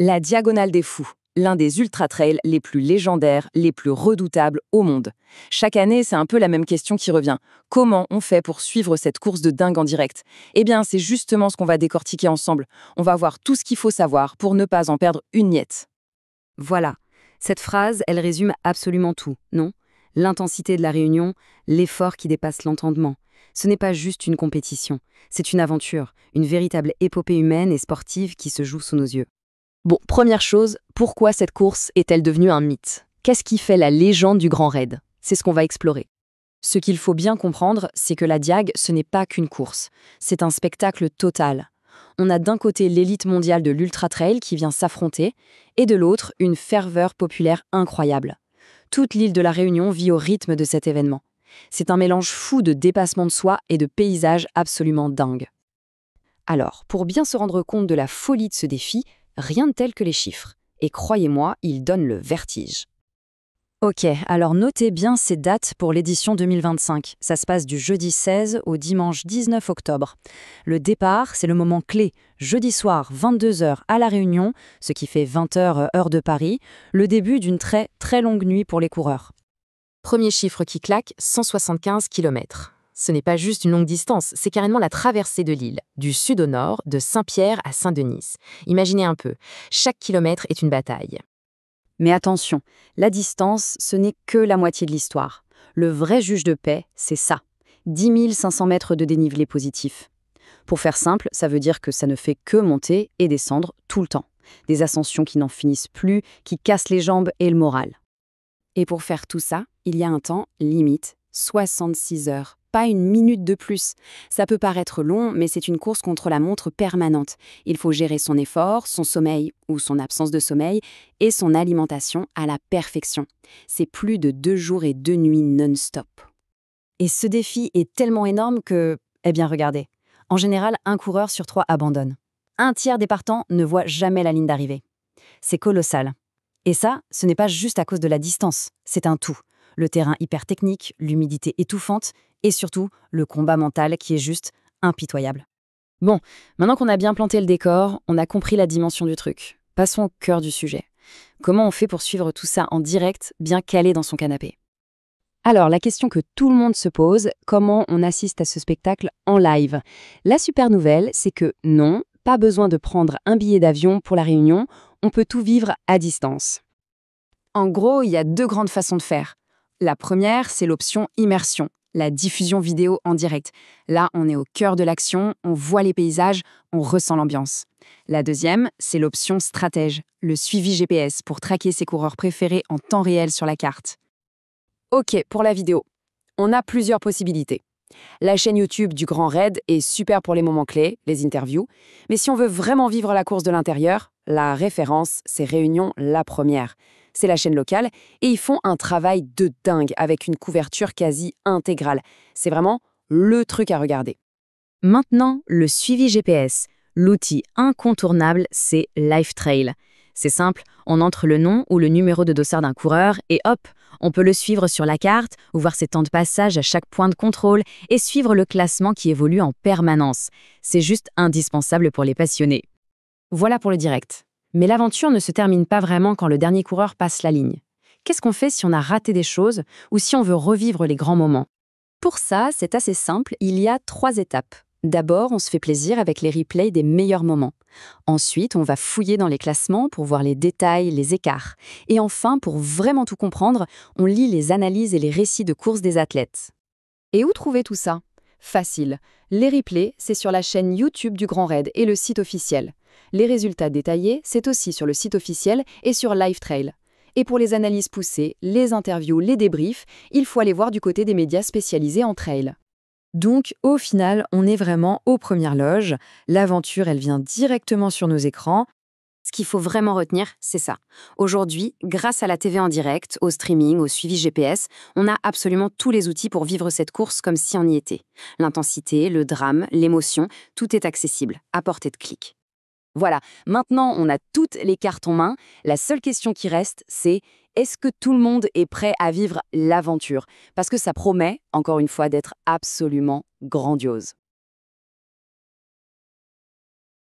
La Diagonale des Fous, l'un des ultra-trails les plus légendaires, les plus redoutables au monde. Chaque année, c'est un peu la même question qui revient. Comment on fait pour suivre cette course de dingue en direct? Eh bien, c'est justement ce qu'on va décortiquer ensemble. On va voir tout ce qu'il faut savoir pour ne pas en perdre une miette. Voilà, cette phrase, elle résume absolument tout, non? L'intensité de la réunion, l'effort qui dépasse l'entendement. Ce n'est pas juste une compétition, c'est une aventure, une véritable épopée humaine et sportive qui se joue sous nos yeux. Bon, première chose, pourquoi cette course est-elle devenue un mythe? Qu'est-ce qui fait la légende du Grand Raid? C'est ce qu'on va explorer. Ce qu'il faut bien comprendre, c'est que la Diag, ce n'est pas qu'une course. C'est un spectacle total. On a d'un côté l'élite mondiale de l'ultra-trail qui vient s'affronter, et de l'autre, une ferveur populaire incroyable. Toute l'île de la Réunion vit au rythme de cet événement. C'est un mélange fou de dépassement de soi et de paysages absolument dingues. Alors, pour bien se rendre compte de la folie de ce défi, rien de tel que les chiffres. Et croyez-moi, ils donnent le vertige. Ok, alors notez bien ces dates pour l'édition 2025. Ça se passe du jeudi 16 au dimanche 19 octobre. Le départ, c'est le moment clé. Jeudi soir, 22h à La Réunion, ce qui fait 20h heure de Paris, le début d'une très très longue nuit pour les coureurs. Premier chiffre qui claque, 175 km. Ce n'est pas juste une longue distance, c'est carrément la traversée de l'île, du sud au nord, de Saint-Pierre à Saint-Denis. Imaginez un peu, chaque kilomètre est une bataille. Mais attention, la distance, ce n'est que la moitié de l'histoire. Le vrai juge de paix, c'est ça. 10 500 mètres de dénivelé positif. Pour faire simple, ça veut dire que ça ne fait que monter et descendre tout le temps. Des ascensions qui n'en finissent plus, qui cassent les jambes et le moral. Et pour faire tout ça, il y a un temps limite, 66 heures. Pas une minute de plus. Ça peut paraître long, mais c'est une course contre la montre permanente. Il faut gérer son effort, son sommeil ou son absence de sommeil et son alimentation à la perfection. C'est plus de 2 jours et 2 nuits non-stop. Et ce défi est tellement énorme que, eh bien regardez, en général, un coureur sur 3 abandonne. Un tiers des partants ne voit jamais la ligne d'arrivée. C'est colossal. Et ça, ce n'est pas juste à cause de la distance, c'est un tout. Le terrain hyper technique, l'humidité étouffante et surtout le combat mental qui est juste impitoyable. Bon, maintenant qu'on a bien planté le décor, on a compris la dimension du truc. Passons au cœur du sujet. Comment on fait pour suivre tout ça en direct, bien calé dans son canapé? Alors, la question que tout le monde se pose, comment on assiste à ce spectacle en live? La super nouvelle, c'est que non, pas besoin de prendre un billet d'avion pour la réunion, on peut tout vivre à distance. En gros, il y a 2 grandes façons de faire. La première, c'est l'option immersion, la diffusion vidéo en direct. Là, on est au cœur de l'action, on voit les paysages, on ressent l'ambiance. La deuxième, c'est l'option stratège, le suivi GPS pour traquer ses coureurs préférés en temps réel sur la carte. Ok, pour la vidéo, on a plusieurs possibilités. La chaîne YouTube du Grand Raid est super pour les moments clés, les interviews, mais si on veut vraiment vivre la course de l'intérieur, la référence, c'est Réunion la première. C'est la chaîne locale et ils font un travail de dingue avec une couverture quasi intégrale. C'est vraiment le truc à regarder. Maintenant, le suivi GPS. L'outil incontournable, c'est LiveTrail. C'est simple, on entre le nom ou le numéro de dossard d'un coureur et hop, on peut le suivre sur la carte ou voir ses temps de passage à chaque point de contrôle et suivre le classement qui évolue en permanence. C'est juste indispensable pour les passionnés. Voilà pour le direct. Mais l'aventure ne se termine pas vraiment quand le dernier coureur passe la ligne. Qu'est-ce qu'on fait si on a raté des choses ou si on veut revivre les grands moments? Pour ça, c'est assez simple, il y a 3 étapes. D'abord, on se fait plaisir avec les replays des meilleurs moments. Ensuite, on va fouiller dans les classements pour voir les détails, les écarts. Et enfin, pour vraiment tout comprendre, on lit les analyses et les récits de course des athlètes. Et où trouver tout ça? Facile. Les replays, c'est sur la chaîne YouTube du Grand Raid et le site officiel. Les résultats détaillés, c'est aussi sur le site officiel et sur LiveTrail. Et pour les analyses poussées, les interviews, les débriefs, il faut aller voir du côté des médias spécialisés en trail. Donc, au final, on est vraiment aux premières loges. L'aventure, elle vient directement sur nos écrans. Ce qu'il faut vraiment retenir, c'est ça. Aujourd'hui, grâce à la TV en direct, au streaming, au suivi GPS, on a absolument tous les outils pour vivre cette course comme si on y était. L'intensité, le drame, l'émotion, tout est accessible, à portée de clic. Voilà, maintenant on a toutes les cartes en main. La seule question qui reste, c'est est-ce que tout le monde est prêt à vivre l'aventure? Parce que ça promet, encore une fois, d'être absolument grandiose.